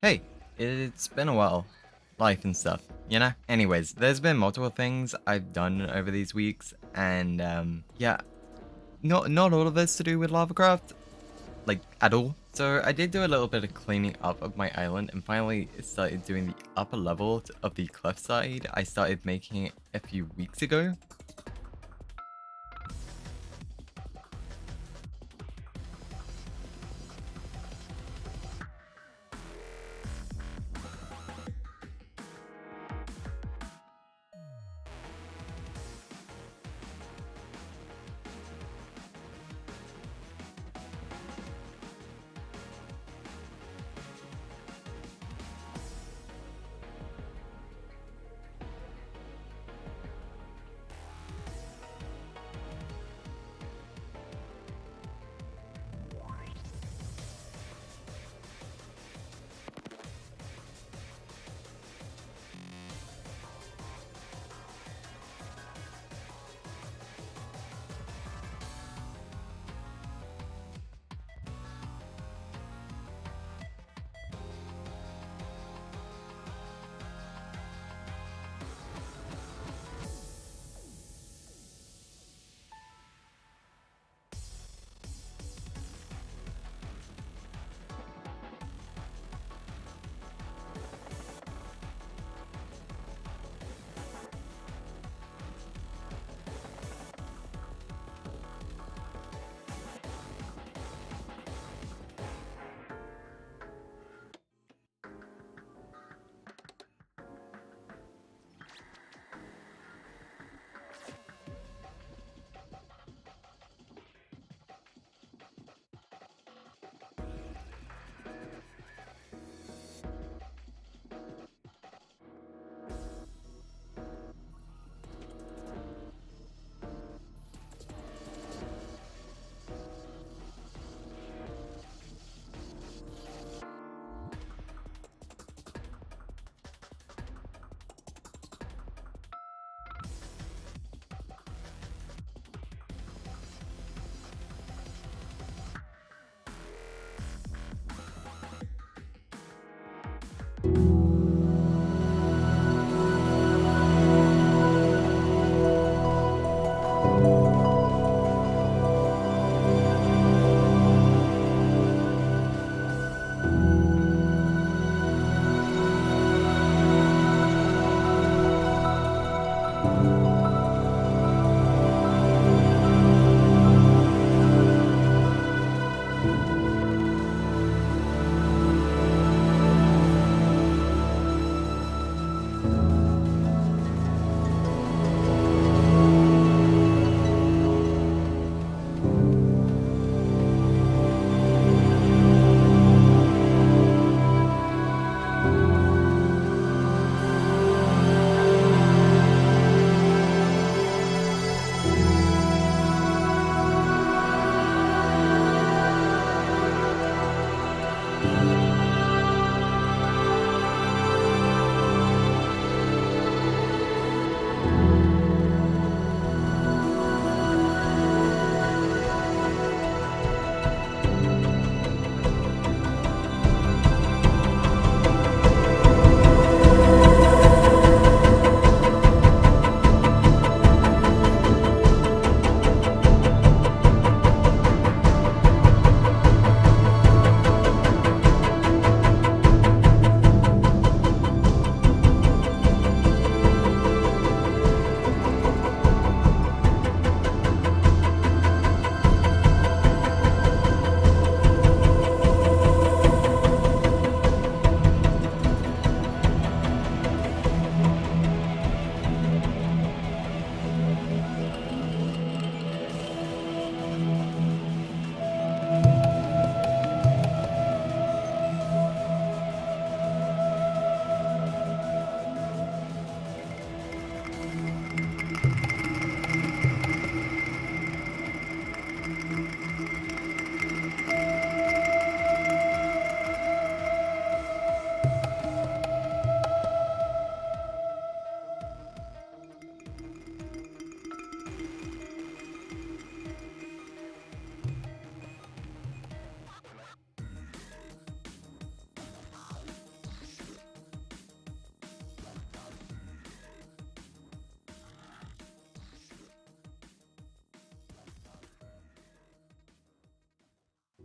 Hey, it's been a while. Life and stuff, you know? Anyways, there's been multiple things I've done over these weeks, and yeah, not all of it's to do with Lavacraft, like at all. So I did do a little bit of cleaning up of my island and finally started doing the upper level of the cliffside. I started making it a few weeks ago.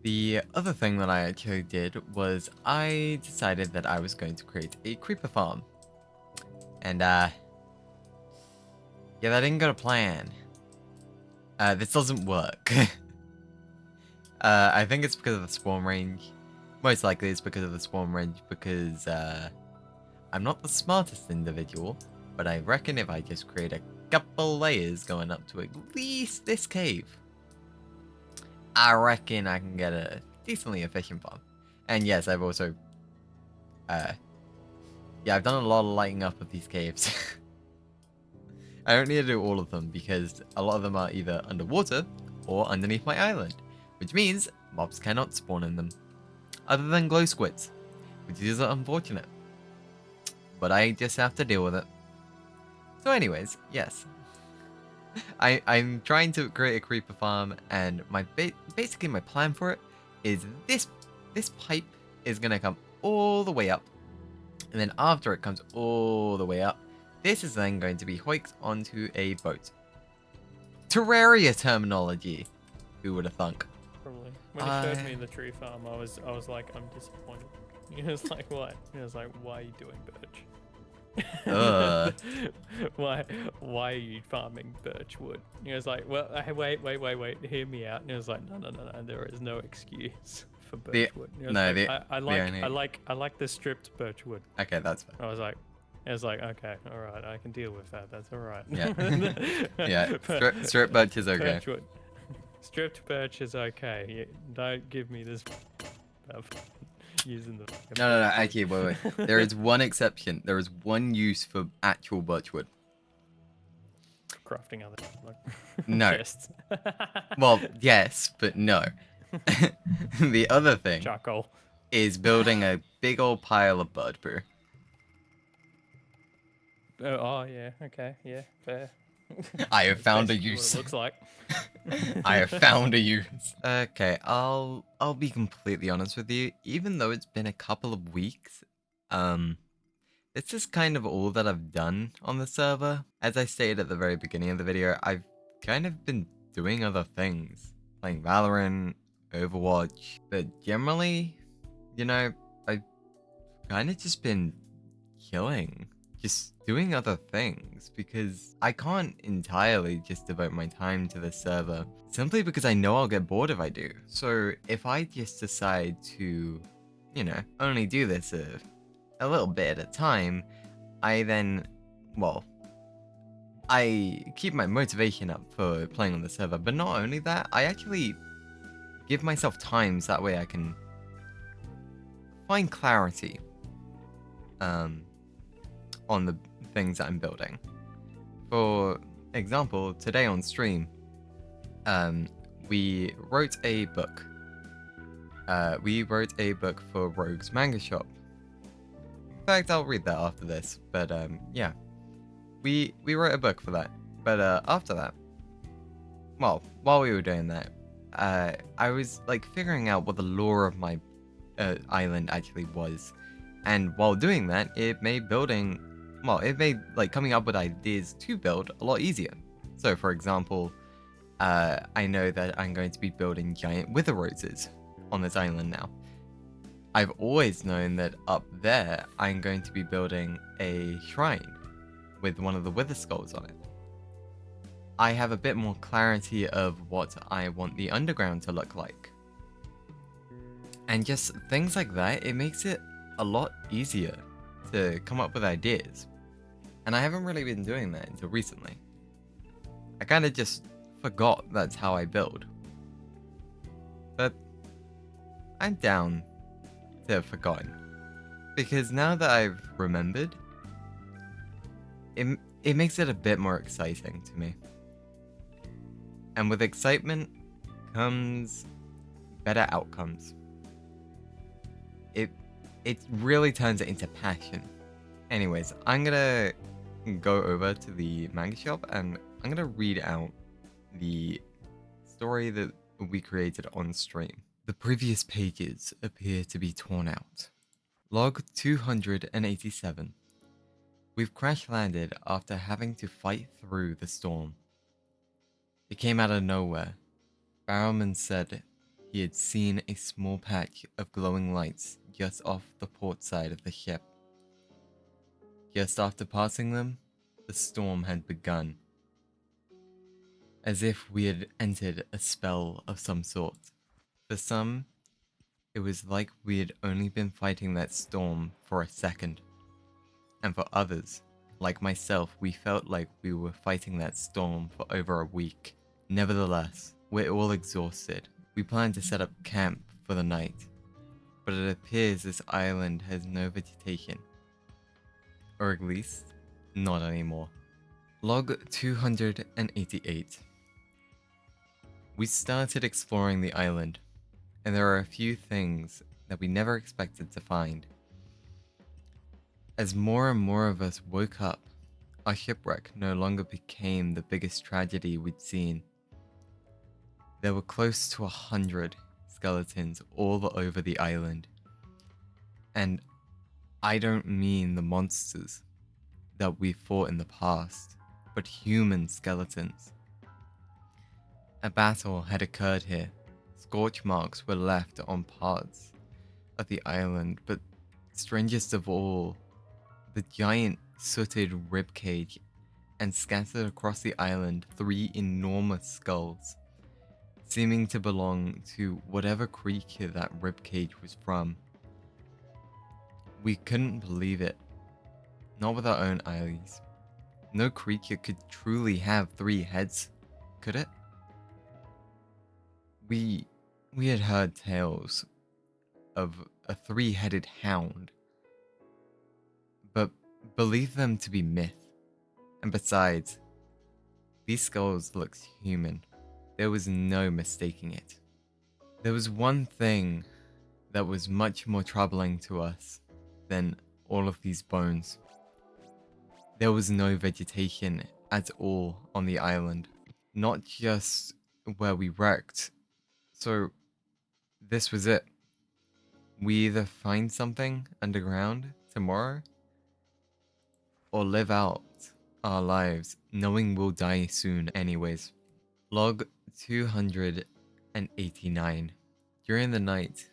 The other thing that I actually did was I decided that I was going to create a creeper farm. And, yeah, that didn't go to plan. This doesn't work. I think it's because of the spawn range. Most likely it's because of the spawn range because, I'm not the smartest individual, but I reckon if I just create a couple layers going up to at least this cave, I reckon I can get a decently efficient farm. And yes, I've also, yeah, I've done a lot of lighting up of these caves. I don't need to do all of them because a lot of them are either underwater or underneath my island, which means mobs cannot spawn in them, other than glow squids, which is unfortunate. But I just have to deal with it. So anyways, yes. I'm trying to create a creeper farm, and my basically my plan for it is this pipe is gonna come all the way up, and then after it comes all the way up, this is then going to be hoiked onto a boat. Terraria terminology. Who would have thunk? Probably. When he showed me the tree farm, I was like, I'm disappointed. He was like, what? He was like, why are you doing birch? why are you farming birch wood? He was like, well, wait, hear me out. And he was like, no, there is no excuse for birch wood. I like the stripped birch wood. Okay, that's fair. I was like, okay, all right, I can deal with that. That's all right. Yeah, yeah. Stripped birch is okay. Birch wood. Stripped birch is okay. You don't give me this. Using the no, actually, wait. There is one exception. There is one use for actual birchwood. Crafting other no. Well, yes, but no. The other thing charcoal is building a big old pile of bird poo. Oh yeah, okay, yeah, fair. I have found a use. What it looks like. I have found a use. Okay, I'll be completely honest with you. Even though it's been a couple of weeks, this is kind of all that I've done on the server. As I stated at the very beginning of the video, I've kind of been doing other things, playing Valorant, Overwatch, but generally, you know, I've kind of just been killing. Just doing other things because I can't entirely just devote my time to the server simply because I know I'll get bored if I do. So if I just decide to, you know, only do this a little bit at a time, I then, well, I keep my motivation up for playing on the server, but not only that, I actually give myself times that way I can find clarity on the things that I'm building. For example, today on stream, we wrote a book. We wrote a book for Rogue's Manga Shop. In fact, I'll read that after this, but yeah. We wrote a book for that. But after that, well, while we were doing that, I was like figuring out what the lore of my island actually was. And while doing that, it made building, well, it made like coming up with ideas to build a lot easier. So for example, I know that I'm going to be building giant wither roses on this island now. I've always known that up there, I'm going to be building a shrine with one of the wither skulls on it. I have a bit more clarity of what I want the underground to look like. And just things like that, it makes it a lot easier to come up with ideas. And I haven't really been doing that until recently. I kind of just forgot that's how I build. But I'm down to have forgotten. Because now that I've remembered, it makes it a bit more exciting to me. And with excitement comes better outcomes. It really turns it into passion. Anyways, I'm gonna go over to the manga shop and I'm gonna read out the story that we created on stream. The previous pages appear to be torn out. Log 287. We've crash landed after having to fight through the storm. It came out of nowhere. Barrowman said he had seen a small patch of glowing lights just off the port side of the ship. Just after passing them, the storm had begun, as if we had entered a spell of some sort. For some, it was like we had only been fighting that storm for a second. And for others, like myself, we felt like we were fighting that storm for over a week. Nevertheless, we're all exhausted. We plan to set up camp for the night, but it appears this island has no vegetation. Or at least, not anymore. Log 288. We started exploring the island, and there are a few things that we never expected to find. As more and more of us woke up, our shipwreck no longer became the biggest tragedy we'd seen. There were close to 100 skeletons all over the island. And I don't mean the monsters that we fought in the past, but human skeletons. A battle had occurred here. Scorch marks were left on parts of the island, but strangest of all, the giant sooted ribcage, and scattered across the island 3 enormous skulls, seeming to belong to whatever creature that ribcage was from. We couldn't believe it, not with our own eyes. No creature could truly have 3 heads, could it? We had heard tales of a 3-headed hound, but believed them to be myth. And besides, these skulls looked human. There was no mistaking it. There was one thing that was much more troubling to us than all of these bones. There was no vegetation at all on the island, not just where we wrecked. So this was it. We either find something underground tomorrow, or live out our lives knowing we'll die soon anyways. Log 289. During the night,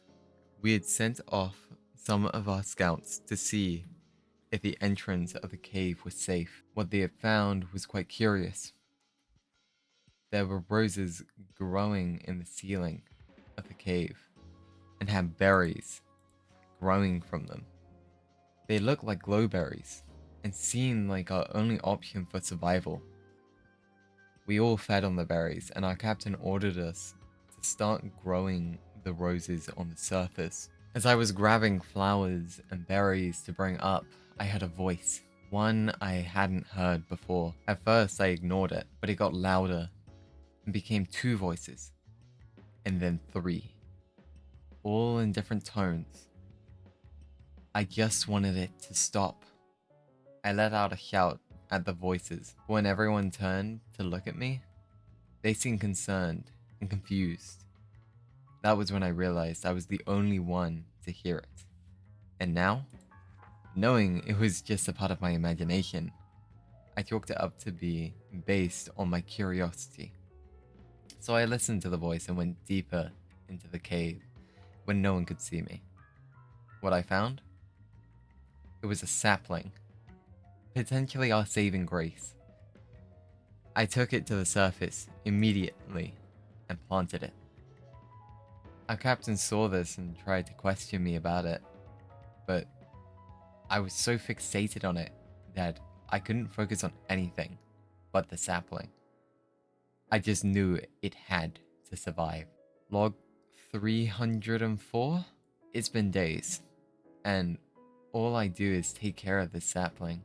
we had sent off some of our scouts to see if the entrance of the cave was safe. What they had found was quite curious. There were roses growing in the ceiling of the cave, and had berries growing from them. They looked like glowberries, and seemed like our only option for survival. We all fed on the berries, and our captain ordered us to start growing the roses on the surface. As I was grabbing flowers and berries to bring up, I heard a voice. One I hadn't heard before. At first I ignored it, but it got louder and became 2 voices, and then 3, all in different tones. I just wanted it to stop. I let out a shout at the voices. When everyone turned to look at me, they seemed concerned and confused. That was when I realized I was the only one to hear it. And now, knowing it was just a part of my imagination, I chalked it up to be based on my curiosity. So I listened to the voice and went deeper into the cave when no one could see me. What I found? It was a sapling, potentially our saving grace. I took it to the surface immediately and planted it. Our captain saw this and tried to question me about it, but I was so fixated on it that I couldn't focus on anything but the sapling. I just knew it had to survive. Log 304? It's been days, and all I do is take care of this sapling.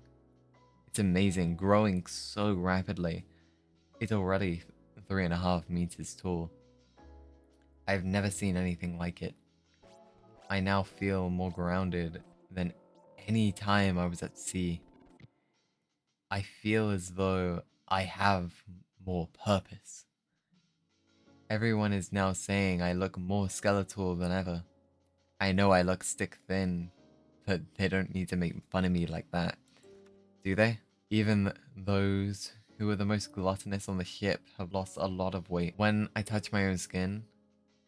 It's amazing, growing so rapidly. It's already 3.5 meters tall. I've never seen anything like it. I now feel more grounded than any time I was at sea. I feel as though I have more purpose. Everyone is now saying I look more skeletal than ever. I know I look stick thin, but they don't need to make fun of me like that, do they? Even those who are the most gluttonous on the ship have lost a lot of weight. When I touch my own skin,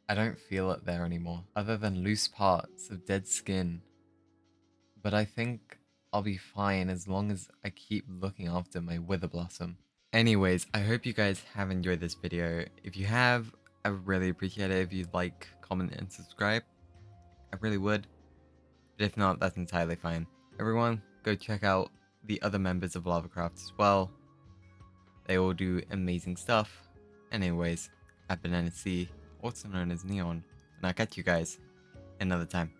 I don't feel it there anymore, other than loose parts of dead skin. But I think I'll be fine as long as I keep looking after my wither blossom. Anyways, I hope you guys have enjoyed this video. If you have, I would really appreciate it if you'd like, comment, and subscribe. I really would. But if not, that's entirely fine. Everyone, go check out the other members of Lavacraft as well. They all do amazing stuff. Anyways, I've been NC, also known as Neon, and I'll catch you guys another time.